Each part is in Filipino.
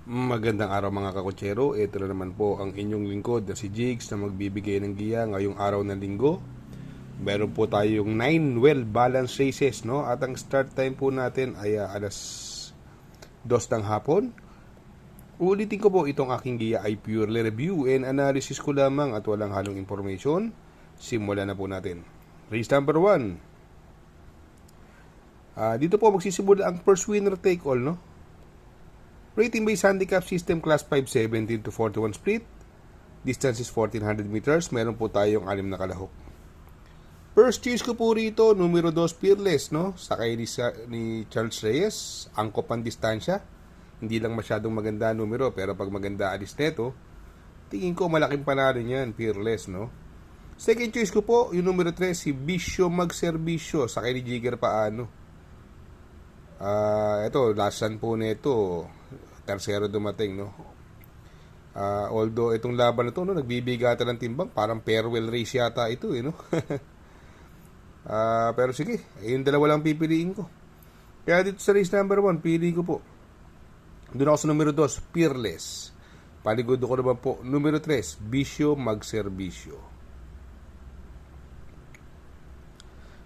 Magandang araw mga kakotsero, ito na naman po ang inyong lingkod na si Jigs na magbibigay ng giya ngayong araw ng linggo. Meron po tayong 9 well balanced races, no? At ang start time po natin ay alas 2 ng hapon. Ulitin ko po, itong aking giya ay purely review and analysis ko lamang at walang halong information. Simulan na po natin. Race number 1. Dito po magsisimula ang first winner take all, no? Rating based handicap system class 5, 17 to 41 split. Distance is 1400 meters. Meron po tayong 6 na kalahok. First choice ko po rito, numero 2 Fearless, no? Sakay ni Charles Reyes. Angkop ang distansya. Hindi lang masyadong maganda numero, pero pag maganda alis neto, tingin ko malaking panalo niyan, Fearless, no? Second choice ko po, yung numero 3, si Bisyo Magserbisyo. Sakay ni Jigger Paano. Ito, last run po nito, tersero dumating, no? Although itong laban na to, no, nagbibigatan ng timbang, parang farewell race yata ito, no? Pero sige, yung dalawa lang pipiliin ko. Kaya dito sa race number 1, pili ko po. Doon ako sa numero 2, Fearless. Paligod ko naman po, numero 3, Bisyo Magserbisyo.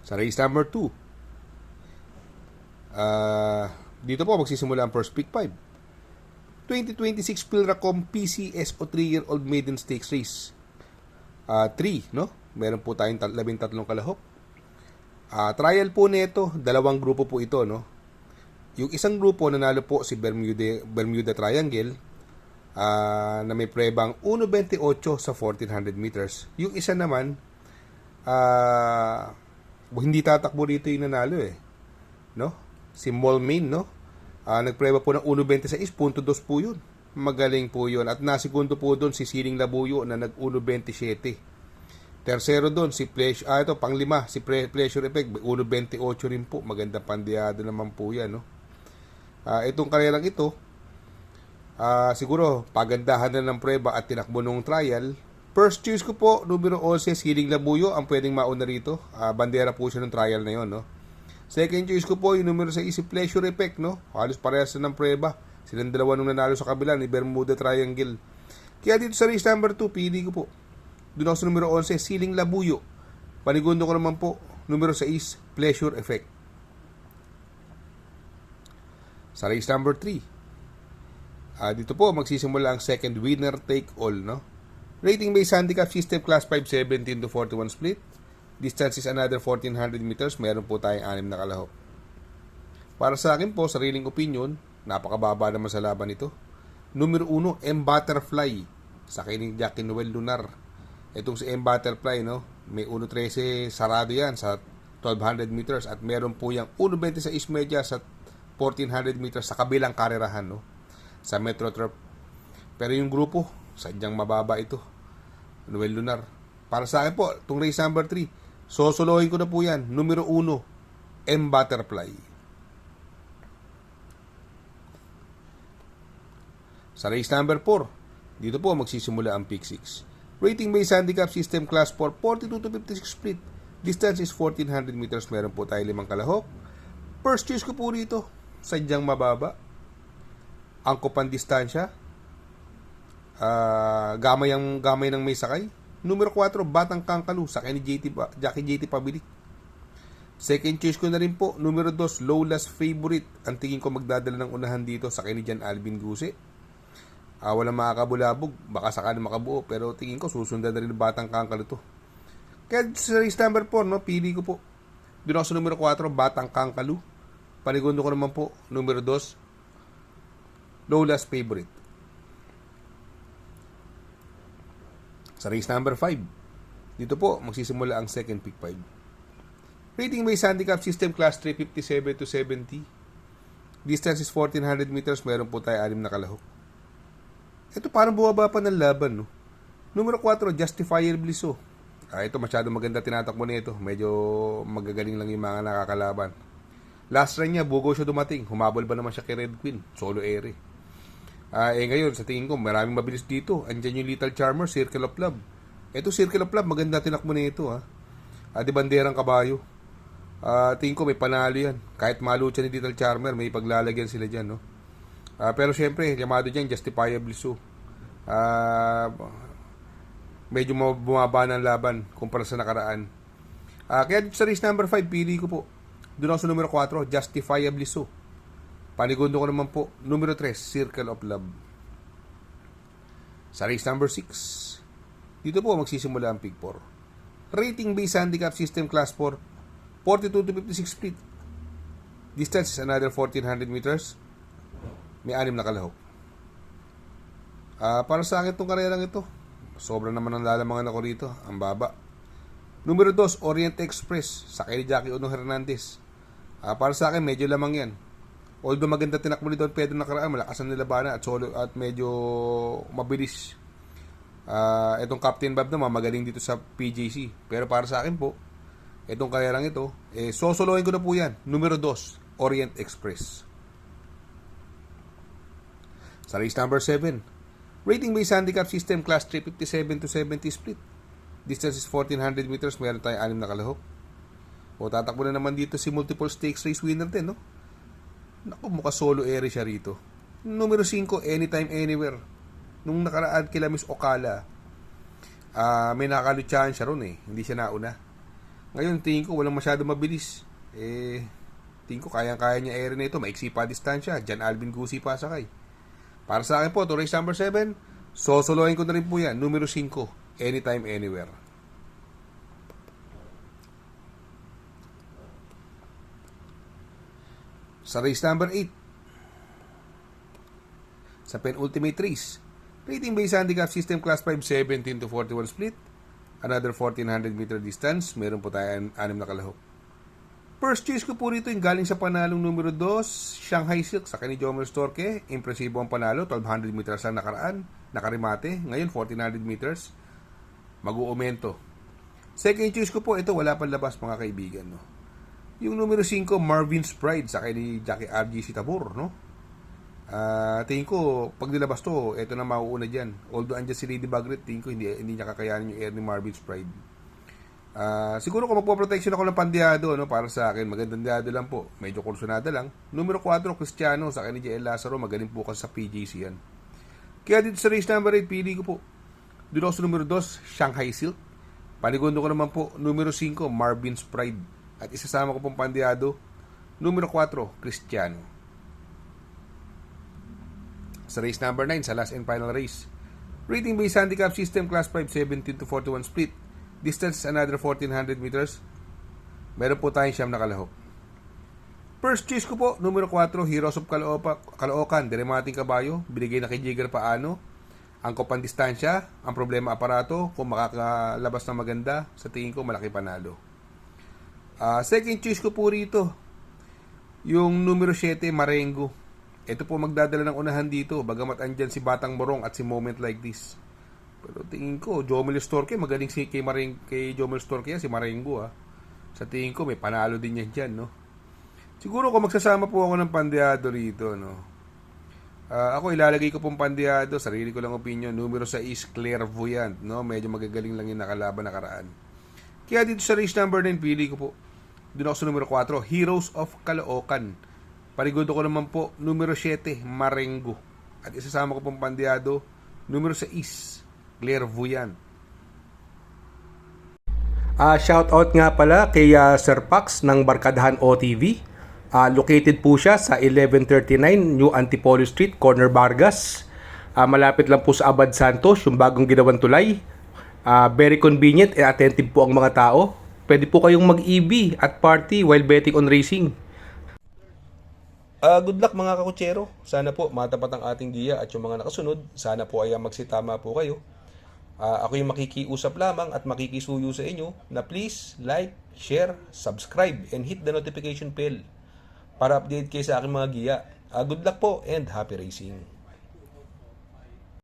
Sa race number 2, dito po magsisimula ang first pick 5. 2026 Pilracom PCS o 3-year-old maiden stakes race. 3, no? Meron po tayong 13 kalahok. Trial po nito, dalawang grupo po ito, no? Yung isang grupo nanalo po si Bermuda Triangle na may prebang 1.28 sa 1400 meters. Yung isa naman hindi tatakbo dito yung nanalo no? Si Molmain, no? Nagpreba po ng 1.26.2 po yun. Magaling po yun. At nasigundo po doon si Siling Labuyo na nag 1.27. Tersero doon si panglima, si Pleasure Effect, 1.28 rin po. Magandang pandiyado naman po yan, no? Itong karerang ito, siguro pagandahan na ng preba at tinakbo nung trial. First choice ko po, numero 11, Siling Labuyo, ang pwedeng mauna rito. Bandera po siya ng trial na yon, no? Second choice ko po, yung numero 6, si Pleasure Effect, no? Halos parehas na ng preba. Silang dalawa nung nanalo sa kabila ni Bermuda Triangle. Kaya dito sa race number 2, pili ko po. Doon ako sa numero 11, Siling Labuyo. Panigundo ko naman po, numero 6, Pleasure Effect. Sa race number 3, dito po magsisimula ang second winner take all, no? Rating based handicap system class 5, 17 to 41 split. Distance is another 1400 meters. Meron po tayong 6 na kalahok. Para sa akin po, sariling opinion, napakababa naman sa laban ito. Numero 1, M Butterfly. Sakay ni Jackie Noel Lunar. Itong si M Butterfly, no? May 1.13 sarado yan sa 1200 meters. At meron po yung 1.26 media sa 1400 meters sa kabilang karerahan, no? Sa Metro Turf. Pero yung grupo, sadyang mababa ito. Noel Lunar. Para sa akin po, itong race number 3, sosolohin ko na po yan. Numero 1, M Butterfly. Sa race number 4, dito po magsisimula ang pick 6. Rating based handicap system class 4, 42 to 56 split. Distance is 1400 meters. Meron po tayo 5 kalahok. First choice ko po rito, sadyang mababa. Angkop ang distansya. Gamay ng may sakay. Numero 4, Batang Kangkalu, sakay ni Jackie JT Pabilik. Second choice ko na rin po, numero 2, Lola's Favorite. Ang tingin ko magdadala ng unahan dito, sakay ni Jan Alvin Guse. Walang makakabulabog, baka sakali makabuo, pero tingin ko susundan na rin ng Batang Kangkalu to. Kaya sa race number 4, no, pili ko po. Doon ako sa numero 4, Batang Kangkalu. Panigundo ko naman po, numero 2, Lola's Favorite. Sa race number 5, dito po magsisimula ang second pick 5. Rating based handicap system class 3, 57 to 70. Distance is 1400 meters. Meron po tayo 6 na kalahok. Ito parang buwaba pa ng laban, no? Numero 4, Justifier Blisso. Ito masyado maganda tinatakbo nito. Medyo magagaling lang yung mga nakakalaban. Last run niya, bugo siya dumating. Humabol ba naman siya kay Red Queen? Solo ere. Ngayon, sa tingin ko, maraming mabilis dito. Andyan yung Little Charmer, Circle of Love. Ito, Circle of Love, maganda tinakbo na ito, ha. Di banderang kabayo. Tingin ko, may panalo yan. Kahit malucha ni Little Charmer, may paglalagyan sila dyan, no. Pero syempre, llamado dyan, justifiably so. Ah, medyo bumaba ng laban kumpara sa nakaraan. Kaya dito sa race number 5, pili ko po. Doon ako sa numero 4, justifiably so. Panigundo ko naman po, numero 3, Circle of Love. Sa race number 6, dito po magsisimula ang Pig 4. Rating based handicap system class 4, 42 to 56 split. Distance is another 1400 meters. May 6 na kalahok. Para sa akin itong karerang ito, sobra naman ang lalamangan ako rito. Ang baba. Numero 2, Orient Express. Sakay ni Jackie Uno Hernandez. Para sa akin, medyo lamang yan. Although maganda tinakbo ni Don Pedro nakaraan, malakas ang nilabanan at solo at medyo mabilis. Itong Captain Bob naman, magaling dito sa PJC. Pero para sa akin po, itong karerang ito, sosolohin ko na po yan. Numero 2, Orient Express. Sa race number 7, rating based handicap system class 3, 57 to 70 split. Distance is 1400 meters. Meron tayong 6 na kalahok. Tatakbo na naman dito si multiple stakes race winner din, no? Naku, mukha solo area siya rito. Numero 5, Anytime Anywhere. Nung nakaraan kila Miss Ocala, may nakalutsahan siya ron hindi siya nauna. Ngayon, tingin ko walang masyado mabilis. Tingin ko kayang-kaya niya area na ito. Maiksi pa distansya. Jan Alvin Gusi pa sakay. Para sa akin po, to race number 7, sosolohin ko na rin po yan. Numero 5, Anytime Anywhere. Sa race number 8, sa penultimate race, rating based handicap system class 5, 17 to 41 split. Another 1400 meter distance. Meron po tayo 6 na kalahok. First choice ko po rito yung galing sa panalong numero 2, Shanghai Silk sa ni Jomel Storke. Impresibo ang panalo, 1200 meters ang nakaraan, nakarimate. Ngayon 1400 meters, mag-uumento. Second choice ko po, ito wala pang labas mga kaibigan, no? Yung numero 5, Marvin's Pride sa ni Jackie RGC Tabor, no? Tingin ko, pag nilabas to, ito na mauuna dyan. Although andyan si Lady Bagret, tingin ko hindi niya kakayanin yung air ni Marvin's Pride. Siguro kung magpo-protection ako ng pandiado, no, para sa akin, magandang diado lang po. Medyo kursunada lang. Numero 4, Cristiano sa ni JL Lazaro. Magaling po kasi sa PJC yan. Kaya dito sa race number 8, pili ko po. Doon ako sa numero 2, Shanghai Silk. Panigundo ko naman po, numero 5, Marvin's Pride. At isasama ko pong pandiado, numero 4, Cristiano. Sa race number 9, sa last and final race, rating based handicap system class 5, 17 to 41 split. Distance another 1400 meters. Meron po tayong 9 na kalahok. First choice ko po, numero 4, Heroes of Caloocan, Diremating Kabayo. Binigay na kay Jigger Paano. Ang kopang distansya, ang problema aparato. Kung makakalabas na maganda, sa tingin ko malaki panalo. Second choice ko po rito, yung numero 7, Marengo. Ito po magdadala ng unahan dito, bagamat andyan si Batang Morong at si Moment Like This. Pero tingin ko, Jomel Storke, magaling si kay Jomel Storke yan, si Marengo Sa tingin ko, may panalo din yan dyan, no? Siguro kung magsasama po ako ng pandiado rito, no? Ako ilalagay ko pong pandiado, sarili ko lang opinion, numero 6, Clairvoyant, no? Medyo magagaling lang yung nakalaban nakaraan. Kaya dito sa race number 9, pili ko po. Doon ako sa numero 4, Heroes of Caloocan. Parigudo ko naman po, numero 7, Marengo. At isasama ko pong pandiado, numero 6, Clairvoyant. Shout out nga pala kay Sir Pax ng Barkadahan OTV. Located po siya sa 1139 New Antipolo Street, Corner Vargas. Malapit lang po sa Abad Santos, yung bagong ginawang tulay. Very convenient and attentive po ang mga tao. Pwede po kayong mag-EB at party while betting on racing. Good luck mga kakutsero. Sana po matapat ang ating giya at yung mga nakasunod. Sana po ay magsitama po kayo. Ako yung makikiusap lamang at makikisuyo sa inyo na please like, share, subscribe, and hit the notification bell para update kayo sa aking mga giya. Good luck po and happy racing!